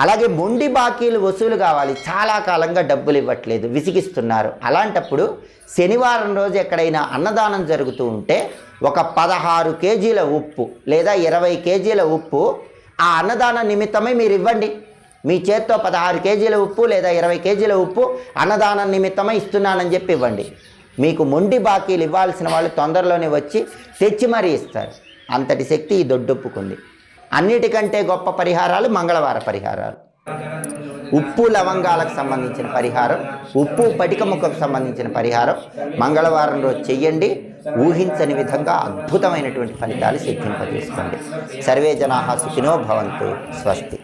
అలాగే మొండి బాకీలు వసూలు కావాలి, చాలా కాలంగా డబ్బులు ఇవ్వట్లేదు, విసిగిస్తున్నారు. అలాంటప్పుడు శనివారం రోజు ఎక్కడైనా అన్నదానం జరుగుతూ ఉంటే ఒక 16 కేజీల ఉప్పు లేదా 20 కేజీల ఉప్పు ఆ అన్నదాన నిమిత్తమై మీరు ఇవ్వండి. మీ చేత్తో 16 కేజీల ఉప్పు లేదా 20 కేజీల ఉప్పు అన్నదానం నిమిత్తమై ఇస్తున్నానని చెప్పి ఇవ్వండి. మీకు మొండి బాకీలు ఇవ్వాల్సిన వాళ్ళు తొందరలోనే వచ్చి తెచ్చి మరీ ఇస్తారు. అంతటి శక్తి ఈ దొడ్డుప్పుకుంది. అన్నిటికంటే గొప్ప పరిహారాలు మంగళవార పరిహారాలు. ఉప్పు లవంగాలకు సంబంధించిన పరిహారం, ఉప్పు పటిక ముక్కకు సంబంధించిన పరిహారం మంగళవారం రోజు చెయ్యండి. ఊహించని విధంగా అద్భుతమైనటువంటి ఫలితాలు సిద్ధింపజేసుకోండి. సర్వే జనాః సుఖినో భవంతు. స్వస్తి.